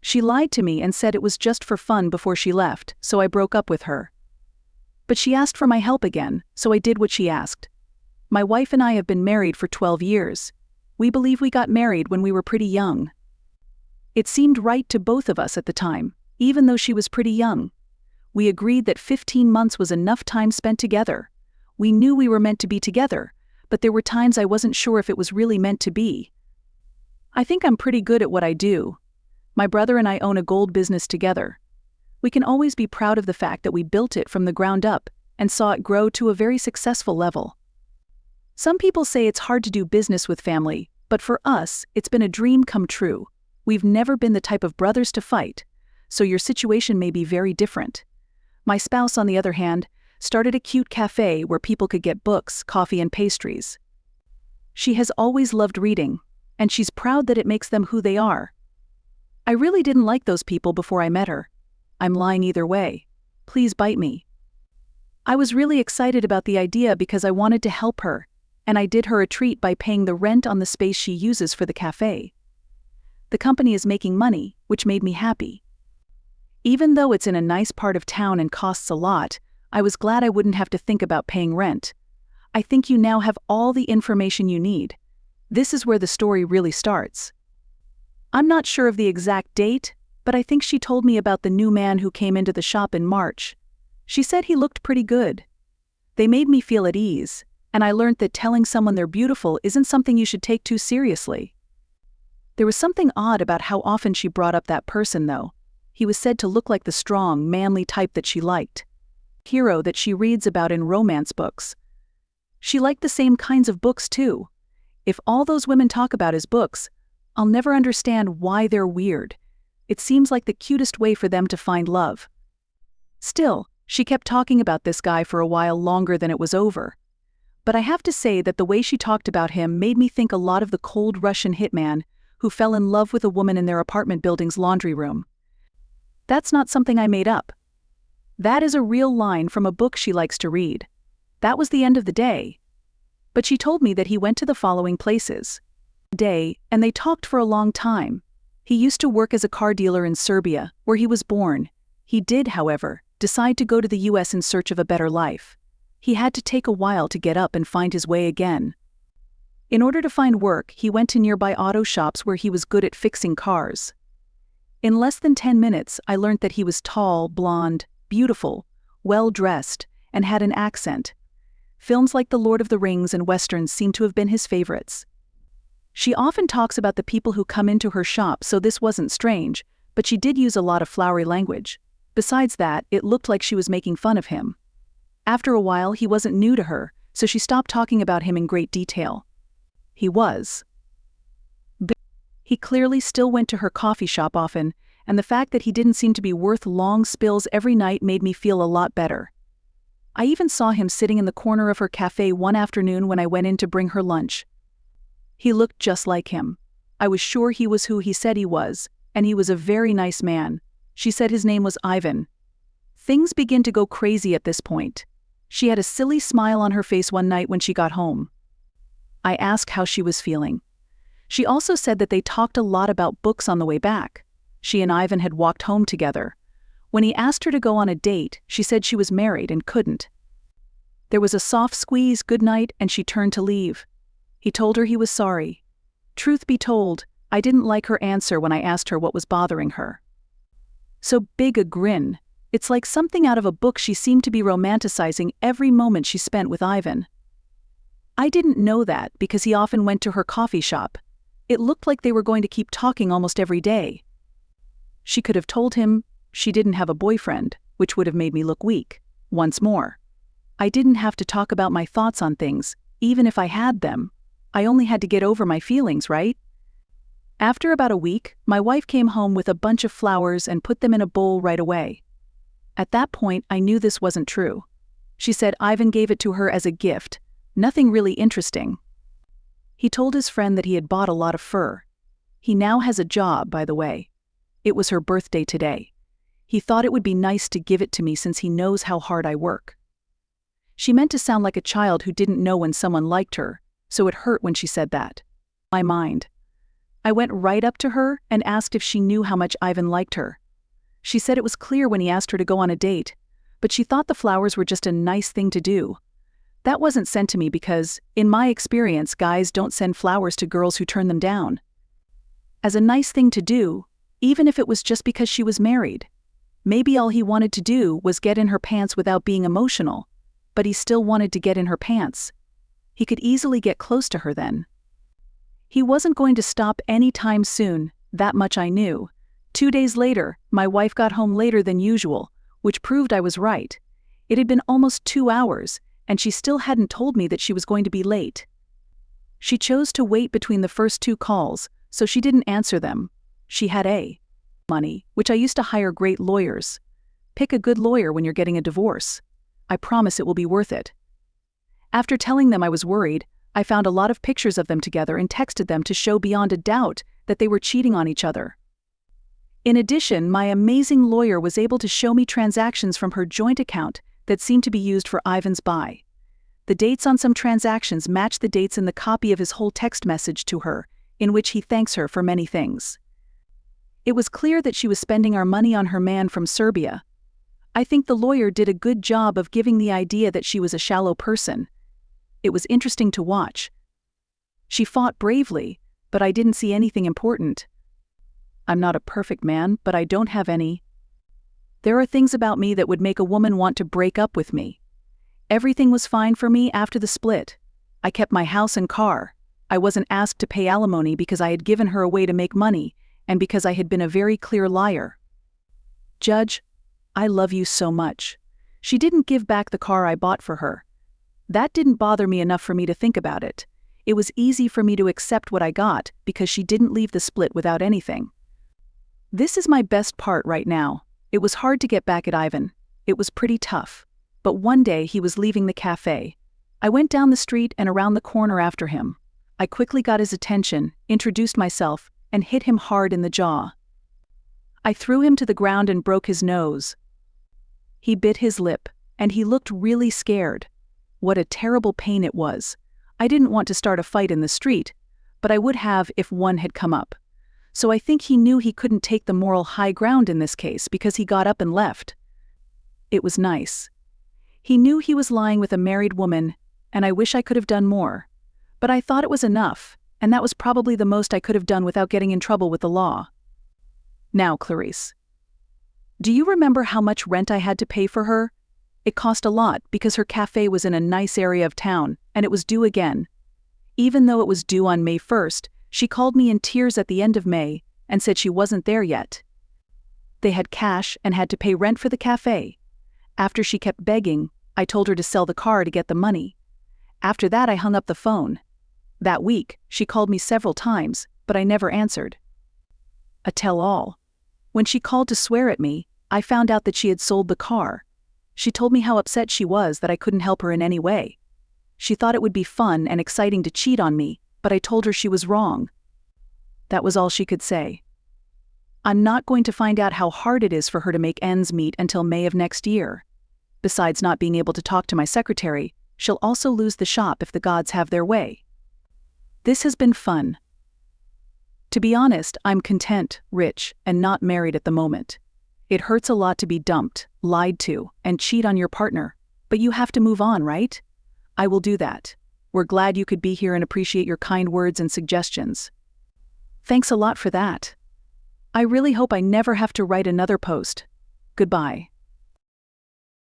She lied to me and said it was just for fun before she left, so I broke up with her. But she asked for my help again, so I did what she asked. My wife and I have been married for 12 years. We believe we got married when we were pretty young. It seemed right to both of us at the time, even though she was pretty young. We agreed that 15 months was enough time spent together. We knew we were meant to be together, but there were times I wasn't sure if it was really meant to be. I think I'm pretty good at what I do. My brother and I own a gold business together. We can always be proud of the fact that we built it from the ground up and saw it grow to a very successful level. Some people say it's hard to do business with family, but for us, it's been a dream come true. We've never been the type of brothers to fight, so your situation may be very different. My spouse, on the other hand, started a cute cafe where people could get books, coffee, and pastries. She has always loved reading, and she's proud that it makes them who they are. I really didn't like those people before I met her. I'm lying either way. Please bite me. I was really excited about the idea because I wanted to help her, and I did her a treat by paying the rent on the space she uses for the cafe. The company is making money, which made me happy. Even though it's in a nice part of town and costs a lot, I was glad I wouldn't have to think about paying rent. I think you now have all the information you need. This is where the story really starts. I'm not sure of the exact date, but I think she told me about the new man who came into the shop in March. She said he looked pretty good. They made me feel at ease, and I learned that telling someone they're beautiful isn't something you should take too seriously. There was something odd about how often she brought up that person, though. He was said to look like the strong, manly type that she liked. Hero that she reads about in romance books. She liked the same kinds of books, too. If all those women talk about is books, I'll never understand why they're weird. It seems like the cutest way for them to find love. Still, she kept talking about this guy for a while longer than it was over. But I have to say that the way she talked about him made me think a lot of the cold Russian hitman who fell in love with a woman in their apartment building's laundry room. That's not something I made up. That is a real line from a book she likes to read. That was the end of the day. But she told me that he went to the following places. And they talked for a long time. He used to work as a car dealer in Serbia, where he was born. He did, however, decide to go to the US in search of a better life. He had to take a while to get up and find his way again. In order to find work, he went to nearby auto shops where he was good at fixing cars. In less than 10 minutes, I learned that he was tall, blonde, beautiful, well-dressed, and had an accent. Films like The Lord of the Rings and Westerns seem to have been his favorites. She often talks about the people who come into her shop, so this wasn't strange, but she did use a lot of flowery language. Besides that, it looked like she was making fun of him. After a while, he wasn't new to her, so she stopped talking about him in great detail. He was. He clearly still went to her coffee shop often, and the fact that he didn't seem to be worth long spills every night made me feel a lot better. I even saw him sitting in the corner of her cafe one afternoon when I went in to bring her lunch. He looked just like him. I was sure he was who he said he was, and he was a very nice man. She said his name was Ivan. Things began to go crazy at this point. She had a silly smile on her face one night when she got home. I asked how she was feeling. She also said that they talked a lot about books on the way back. She and Ivan had walked home together. When he asked her to go on a date, she said she was married and couldn't. There was a soft squeeze goodnight and she turned to leave. He told her he was sorry. Truth be told, I didn't like her answer when I asked her what was bothering her. So big a grin. It's like something out of a book. She seemed to be romanticizing every moment she spent with Ivan. I didn't know that because he often went to her coffee shop. It looked like they were going to keep talking almost every day. She could have told him she didn't have a boyfriend, which would have made me look weak. Once more, I didn't have to talk about my thoughts on things, even if I had them. I only had to get over my feelings, right? After about a week, my wife came home with a bunch of flowers and put them in a bowl right away. At that point, I knew this wasn't true. She said Ivan gave it to her as a gift, nothing really interesting. He told his friend that he had bought a lot of fur. He now has a job, by the way. It was her birthday today. He thought it would be nice to give it to me since he knows how hard I work. She meant to sound like a child who didn't know when someone liked her, so it hurt when she said that. My mind. I went right up to her and asked if she knew how much Ivan liked her. She said it was clear when he asked her to go on a date, but she thought the flowers were just a nice thing to do. That wasn't sent to me because, in my experience, guys don't send flowers to girls who turn them down. As a nice thing to do, even if it was just because she was married. Maybe all he wanted to do was get in her pants without being emotional, but he still wanted to get in her pants. He could easily get close to her then. He wasn't going to stop any time soon, that much I knew. 2 days later, my wife got home later than usual, which proved I was right. It had been almost 2 hours, and she still hadn't told me that she was going to be late. She chose to wait between the first 2 calls, so she didn't answer them. She had money, which I used to hire great lawyers. Pick a good lawyer when you're getting a divorce. I promise it will be worth it. After telling them I was worried, I found a lot of pictures of them together and texted them to show beyond a doubt that they were cheating on each other. In addition, my amazing lawyer was able to show me transactions from her joint account that seemed to be used for Ivan's buy. The dates on some transactions matched the dates in the copy of his whole text message to her, in which he thanks her for many things. It was clear that she was spending our money on her man from Serbia. I think the lawyer did a good job of giving the idea that she was a shallow person. It was interesting to watch. She fought bravely, but I didn't see anything important. I'm not a perfect man, but I don't have any. There are things about me that would make a woman want to break up with me. Everything was fine for me after the split. I kept my house and car. I wasn't asked to pay alimony because I had given her a way to make money, and because I had been a very clear liar. Judge, I love you so much. She didn't give back the car I bought for her. That didn't bother me enough for me to think about it. It was easy for me to accept what I got because she didn't leave the split without anything. This is my best part right now. It was hard to get back at Ivan. It was pretty tough. But one day he was leaving the cafe. I went down the street and around the corner after him. I quickly got his attention, introduced myself, and hit him hard in the jaw. I threw him to the ground and broke his nose. He bit his lip, and he looked really scared. What a terrible pain it was. I didn't want to start a fight in the street, but I would have if one had come up. So I think he knew he couldn't take the moral high ground in this case because he got up and left. It was nice. He knew he was lying with a married woman, and I wish I could have done more. But I thought it was enough, and that was probably the most I could have done without getting in trouble with the law. Now, Clarice, do you remember how much rent I had to pay for her? It cost a lot because her cafe was in a nice area of town, and it was due again. Even though it was due on May 1st, she called me in tears at the end of May and said she wasn't there yet. They had cash and had to pay rent for the cafe. After she kept begging, I told her to sell the car to get the money. After that, I hung up the phone. That week, she called me several times, but I never answered. A tell-all. When she called to swear at me, I found out that she had sold the car. She told me how upset she was that I couldn't help her in any way. She thought it would be fun and exciting to cheat on me, but I told her she was wrong. That was all she could say. I'm not going to find out how hard it is for her to make ends meet until May of next year. Besides not being able to talk to my secretary, she'll also lose the shop if the gods have their way. This has been fun. To be honest, I'm content, rich, and not married at the moment. It hurts a lot to be dumped, lied to, and cheat on your partner, but you have to move on, right? I will do that. We're glad you could be here and appreciate your kind words and suggestions. Thanks a lot for that. I really hope I never have to write another post. Goodbye.